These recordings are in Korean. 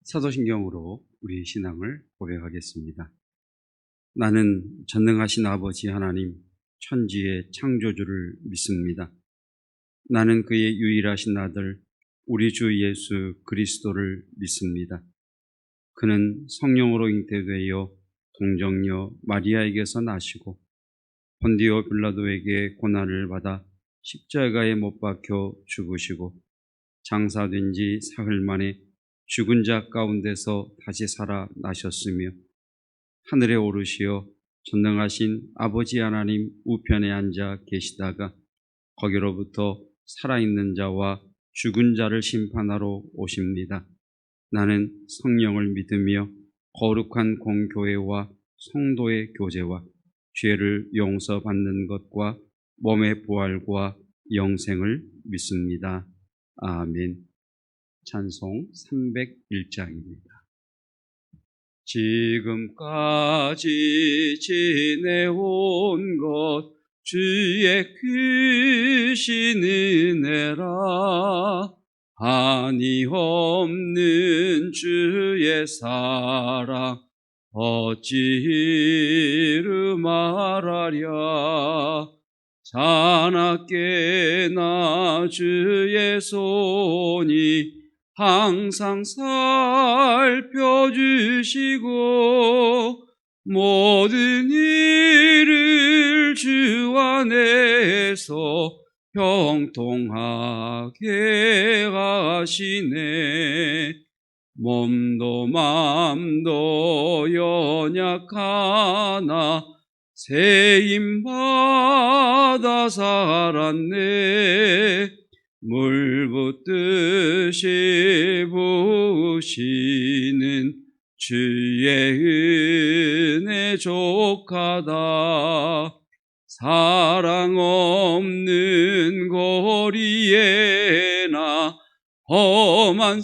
사도신경으로 우리 신앙을 고백하겠습니다. 나는 전능하신 아버지 하나님, 천지의 창조주를 믿습니다. 나는 그의 유일하신 아들, 우리 주 예수 그리스도를 믿습니다. 그는 성령으로 잉태되어 동정녀 마리아에게서 나시고 본디오 빌라도에게 고난을 받아 십자가에 못 박혀 죽으시고 장사된 지 사흘 만에 죽은 자 가운데서 다시 살아나셨으며 하늘에 오르시어 전능하신 아버지 하나님 우편에 앉아 계시다가 거기로부터 살아있는 자와 죽은 자를 심판하러 오십니다. 나는 성령을 믿으며 거룩한 공교회와 성도의 교제와 죄를 용서받는 것과 몸의 부활과 영생을 믿습니다. 아멘. 찬송 301장입니다. 지금까지 지내온 것 주의 크신 은혜라. 한이 없는 주의 사랑 어찌 이루 말하랴. 자나깨나 주의 손이 항상 살펴주시고 모든 일을 주 안에서 형통하게 하시네. 몸도 맘도 연약하나 세임받아 살았네. 물 붓듯이 부으시는 주의 은혜 족하다. 사랑 없는 거리에나 험한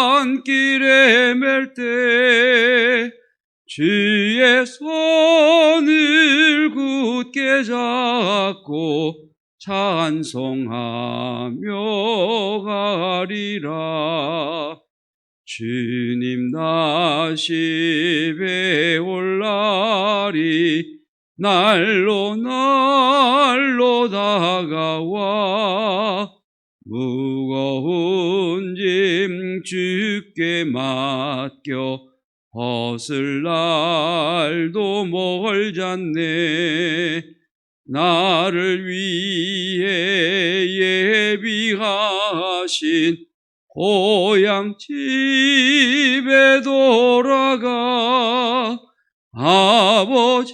산길에 맬 때 주의 손을 굳게 잡고 찬송하며 가리라. 주님 다시 배올 날이 날로 날로 다가와 무거운 짐 주께 맡겨 벗을 날도 멀잖네. 나를 위해 예비하신 고향 집에 돌아가 아버지의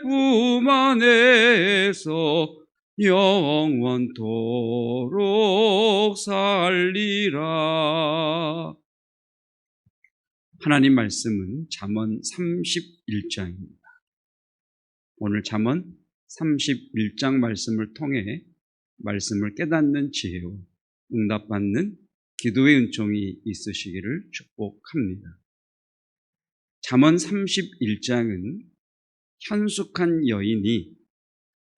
품 안에서 영원토록 살리라. 하나님 말씀은 잠언 31장입니다. 오늘 잠언 31장 말씀을 통해 말씀을 깨닫는 지혜와 응답받는 기도의 은총이 있으시기를 축복합니다. 잠언 31장은 현숙한 여인이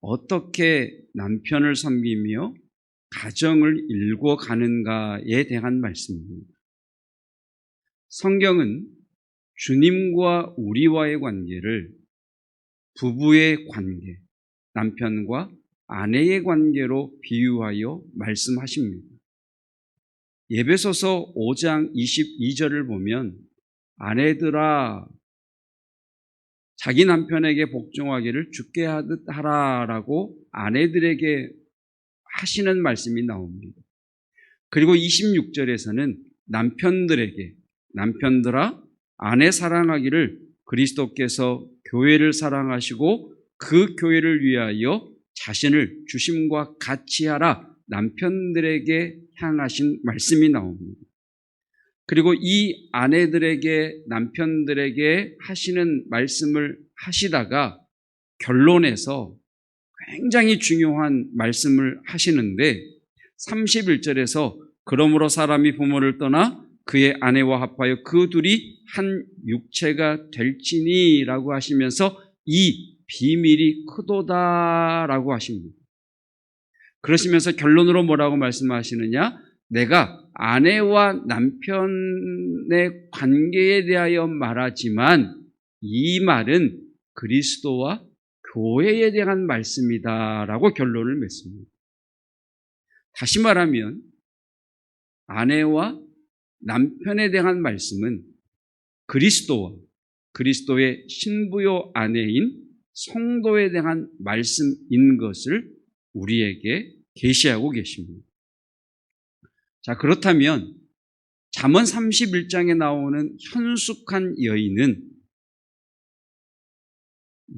어떻게 남편을 섬기며 가정을 일궈가는가에 대한 말씀입니다. 성경은 주님과 우리와의 관계를 부부의 관계, 남편과 아내의 관계로 비유하여 말씀하십니다. 에베소서 5장 22절을 보면 아내들아 자기 남편에게 복종하기를 주께 하듯 하라라고 아내들에게 하시는 말씀이 나옵니다. 그리고 26절에서는 남편들아 아내 사랑하기를 그리스도께서 교회를 사랑하시고 그 교회를 위하여 자신을 주심과 같이 하라 남편들에게 향하신 말씀이 나옵니다. 그리고 이 아내들에게 남편들에게 하시는 말씀을 하시다가 결론에서 굉장히 중요한 말씀을 하시는데 31절에서 그러므로 사람이 부모를 떠나 그의 아내와 합하여 그 둘이 한 육체가 될지니 라고 하시면서 이 비밀이 크도다 라고 하십니다. 그러시면서 결론으로 뭐라고 말씀하시느냐? 내가 아내와 남편의 관계에 대하여 말하지만 이 말은 그리스도와 교회에 대한 말씀이다라고 결론을 맺습니다. 다시 말하면 아내와 남편에 대한 말씀은 그리스도와 그리스도의 신부요 아내인 성도에 대한 말씀인 것을 우리에게 계시하고 계십니다. 자, 그렇다면 잠언 31장에 나오는 현숙한 여인은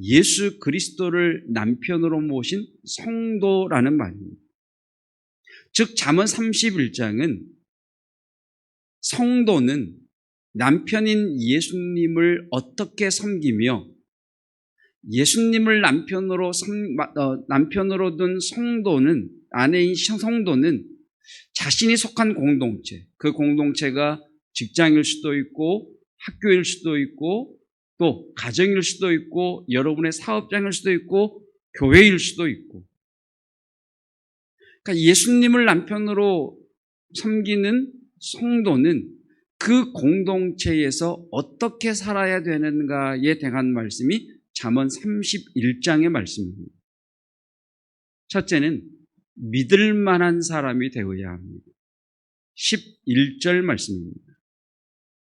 예수 그리스도를 남편으로 모신 성도라는 말입니다. 즉 잠언 31장은 성도는 남편인 예수님을 어떻게 섬기며 예수님을 남편으로 둔 성도는, 아내인 성도는 자신이 속한 공동체, 그 공동체가 직장일 수도 있고 학교일 수도 있고 또 가정일 수도 있고 여러분의 사업장일 수도 있고 교회일 수도 있고, 그러니까 예수님을 남편으로 섬기는 성도는 그 공동체에서 어떻게 살아야 되는가에 대한 말씀이 잠언 31장의 말씀입니다. 첫째는 믿을 만한 사람이 되어야 합니다. 11절 말씀입니다.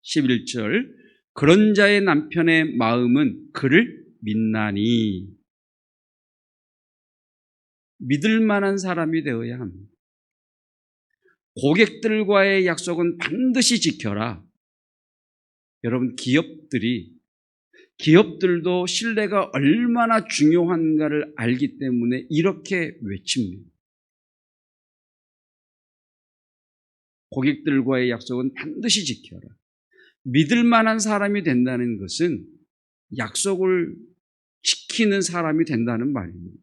11절, 그런 자의 남편의 마음은 그를 믿나니. 믿을 만한 사람이 되어야 합니다. 고객들과의 약속은 반드시 지켜라. 여러분, 기업들도 신뢰가 얼마나 중요한가를 알기 때문에 이렇게 외칩니다. 고객들과의 약속은 반드시 지켜라. 믿을 만한 사람이 된다는 것은 약속을 지키는 사람이 된다는 말입니다.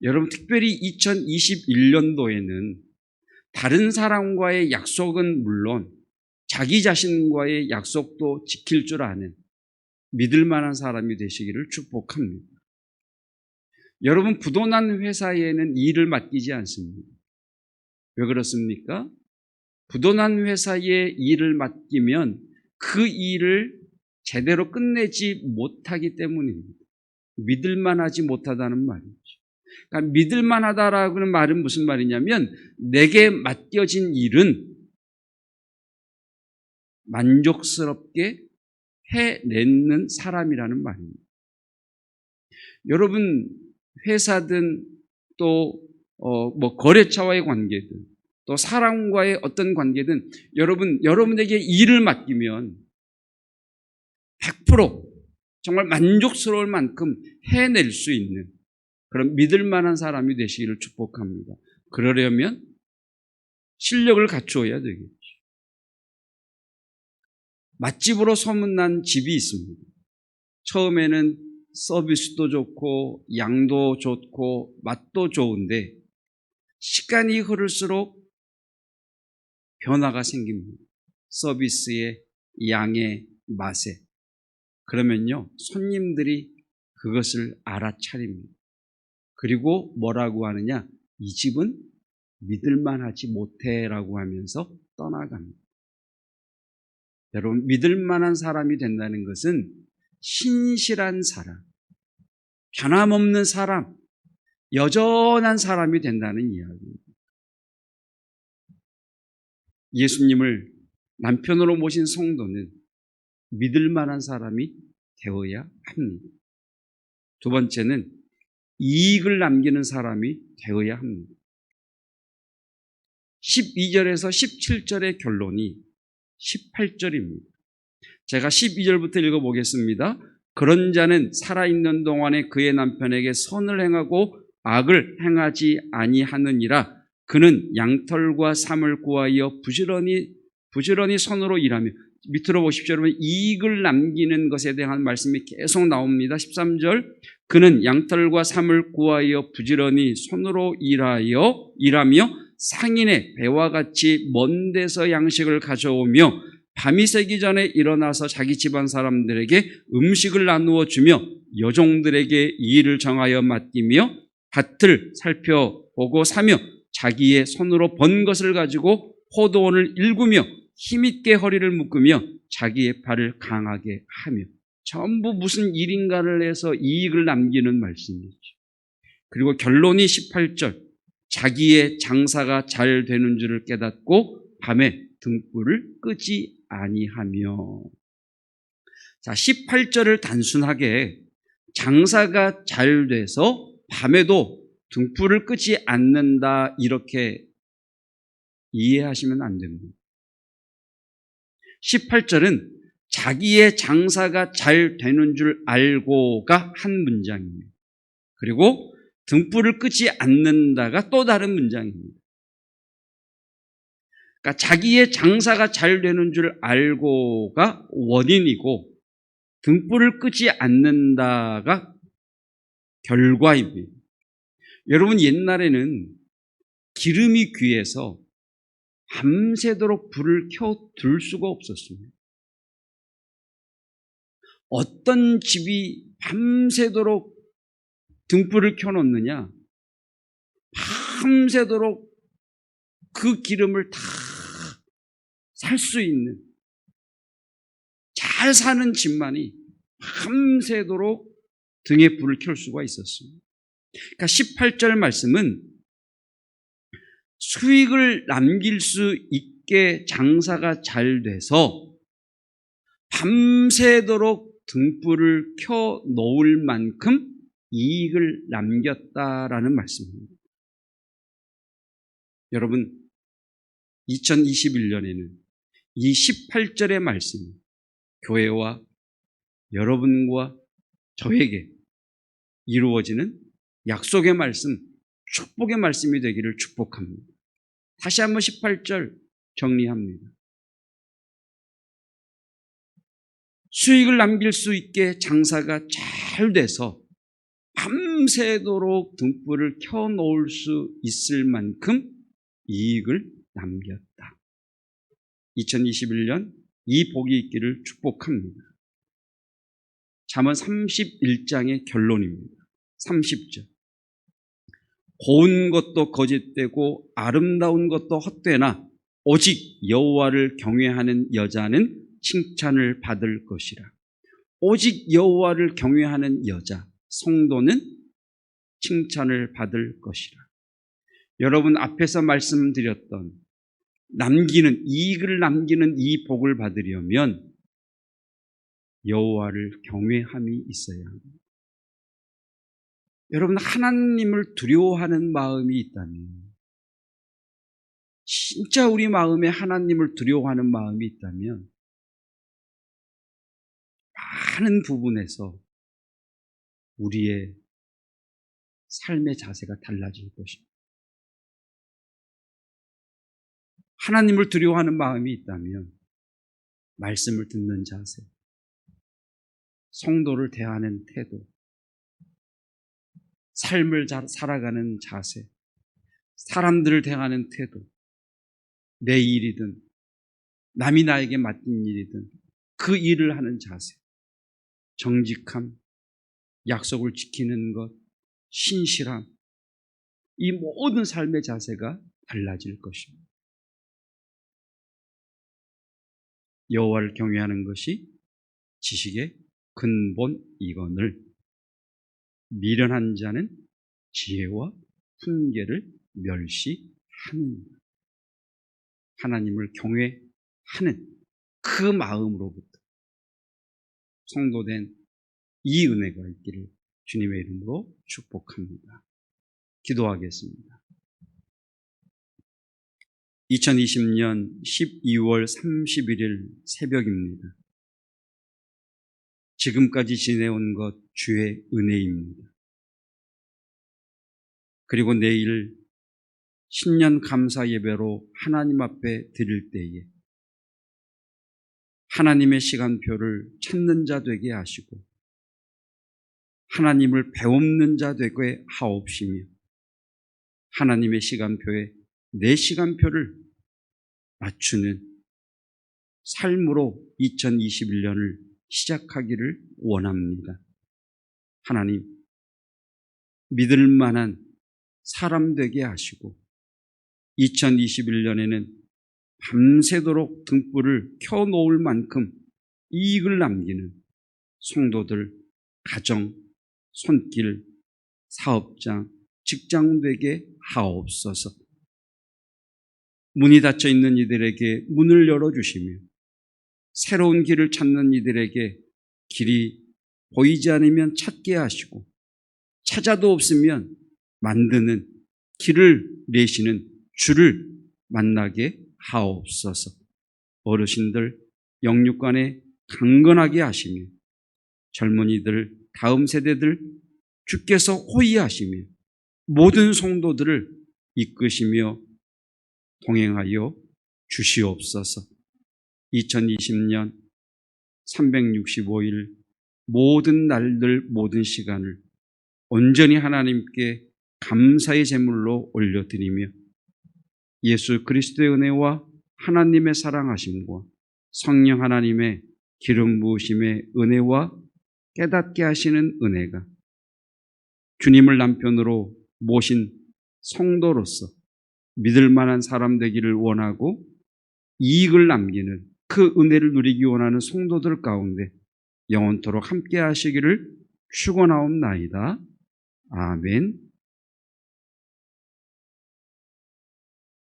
여러분, 특별히 2021년도에는 다른 사람과의 약속은 물론 자기 자신과의 약속도 지킬 줄 아는 믿을 만한 사람이 되시기를 축복합니다. 여러분, 부도난 회사에는 일을 맡기지 않습니다. 왜 그렇습니까? 부도난 회사에 일을 맡기면 그 일을 제대로 끝내지 못하기 때문입니다. 믿을만하지 못하다는 말이죠. 그러니까 믿을만하다라는 말은 무슨 말이냐면 내게 맡겨진 일은 만족스럽게 해내는 사람이라는 말입니다. 여러분, 회사든 또 거래처와의 관계든 또 사람과의 어떤 관계든 여러분에게 일을 맡기면 100% 정말 만족스러울 만큼 해낼 수 있는 그런 믿을 만한 사람이 되시기를 축복합니다. 그러려면 실력을 갖추어야 되겠죠. 맛집으로 소문난 집이 있습니다. 처음에는 서비스도 좋고 양도 좋고 맛도 좋은데 시간이 흐를수록 변화가 생깁니다. 서비스의 양의 맛에. 그러면요, 손님들이 그것을 알아차립니다. 그리고 뭐라고 하느냐? 이 집은 믿을만하지 못해라고 하면서 떠나갑니다. 여러분, 믿을만한 사람이 된다는 것은 신실한 사람, 변함없는 사람, 여전한 사람이 된다는 이야기입니다. 예수님을 남편으로 모신 성도는 믿을 만한 사람이 되어야 합니다. 두 번째는 이익을 남기는 사람이 되어야 합니다. 12절에서 17절의 결론이 18절입니다. 제가 12절부터 읽어보겠습니다. 그런 자는 살아있는 동안에 그의 남편에게 선을 행하고 악을 행하지 아니하느니라. 그는 양털과 삼을 구하여 부지런히 손으로 일하며. 밑으로 보십시오. 여러분, 이익을 남기는 것에 대한 말씀이 계속 나옵니다. 13절, 그는 양털과 삼을 구하여 부지런히 손으로 일하며 상인의 배와 같이 먼 데서 양식을 가져오며 밤이 새기 전에 일어나서 자기 집안 사람들에게 음식을 나누어 주며 여종들에게 이 일을 정하여 맡기며 밭을 살펴보고 사며 자기의 손으로 번 것을 가지고 포도원을 일구며 힘있게 허리를 묶으며 자기의 팔을 강하게 하며, 전부 무슨 일인가를 해서 이익을 남기는 말씀이죠. 그리고 결론이 18절, 자기의 장사가 잘 되는 줄을 깨닫고 밤에 등불을 끄지 아니하며. 자, 18절을 단순하게 장사가 잘 돼서 밤에도 등불을 끄지 않는다 이렇게 이해하시면 안 됩니다. 18절은 자기의 장사가 잘 되는 줄 알고가 한 문장입니다. 그리고 등불을 끄지 않는다가 또 다른 문장입니다. 그러니까 자기의 장사가 잘 되는 줄 알고가 원인이고 등불을 끄지 않는다가 결과입니다. 여러분, 옛날에는 기름이 귀해서 밤새도록 불을 켜둘 수가 없었습니다. 어떤 집이 밤새도록 등불을 켜놓느냐? 밤새도록 그 기름을 다 살 수 있는, 잘 사는 집만이 밤새도록 등에 불을 켤 수가 있었습니다. 그러니까 18절 말씀은 수익을 남길 수 있게 장사가 잘 돼서 밤새도록 등불을 켜 놓을 만큼 이익을 남겼다라는 말씀입니다. 여러분, 2021년에는 이 18절의 말씀이 교회와 여러분과 저에게 이루어지는 약속의 말씀, 축복의 말씀이 되기를 축복합니다. 다시 한번 18절 정리합니다. 수익을 남길 수 있게 장사가 잘 돼서 밤새도록 등불을 켜놓을 수 있을 만큼 이익을 남겼다. 2021년 이 복이 있기를 축복합니다. 잠언 31장의 결론입니다. 30절. 고운 것도 거짓되고 아름다운 것도 헛되나 오직 여호와를 경외하는 여자는 칭찬을 받을 것이라. 오직 여호와를 경외하는 여자, 성도는 칭찬을 받을 것이라. 여러분, 앞에서 말씀드렸던 이익을 남기는 이 복을 받으려면 여호와를 경외함이 있어야 합니다. 여러분, 하나님을 두려워하는 마음이 있다면, 진짜 우리 마음에 하나님을 두려워하는 마음이 있다면 많은 부분에서 우리의 삶의 자세가 달라질 것입니다. 하나님을 두려워하는 마음이 있다면 말씀을 듣는 자세, 성도를 대하는 태도, 삶을 살아가는 자세, 사람들을 대하는 태도, 내 일이든 남이 나에게 맡긴 일이든 그 일을 하는 자세, 정직함, 약속을 지키는 것, 신실함, 이 모든 삶의 자세가 달라질 것입니다. 여호와를 경외하는 것이 지식의 근본이거늘 미련한 자는 지혜와 훈계를 멸시하느니라. 하나님을 경외하는 그 마음으로부터 성도된 이 은혜가 있기를 주님의 이름으로 축복합니다. 기도하겠습니다. 2020년 12월 31일 새벽입니다. 지금까지 지내온 것 주의 은혜입니다. 그리고 내일 신년 감사 예배로 하나님 앞에 드릴 때에 하나님의 시간표를 찾는 자 되게 하시고 하나님을 배웁는 자 되게 하옵시며 하나님의 시간표에 내 시간표를 맞추는 삶으로 2021년을 시작하기를 원합니다. 하나님, 믿을 만한 사람 되게 하시고 2021년에는 밤새도록 등불을 켜놓을 만큼 이익을 남기는 성도들, 가정, 손길, 사업장, 직장 되게 하옵소서. 문이 닫혀 있는 이들에게 문을 열어주시며 새로운 길을 찾는 이들에게 길이 보이지 않으면 찾게 하시고 찾아도 없으면 만드는 길을 내시는 주를 만나게 하옵소서. 어르신들 영육간에 강건하게 하시며 젊은이들 다음 세대들 주께서 호위하시며 모든 성도들을 이끄시며 동행하여 주시옵소서. 2020년 365일 모든 날들 모든 시간을 온전히 하나님께 감사의 제물로 올려드리며 예수 그리스도의 은혜와 하나님의 사랑하심과 성령 하나님의 기름 부으심의 은혜와 깨닫게 하시는 은혜가 주님을 남편으로 모신 성도로서 믿을 만한 사람 되기를 원하고 이익을 남기는 그 은혜를 누리기 원하는 성도들 가운데 영원토록 함께 하시기를 축원하옵나이다. 아멘.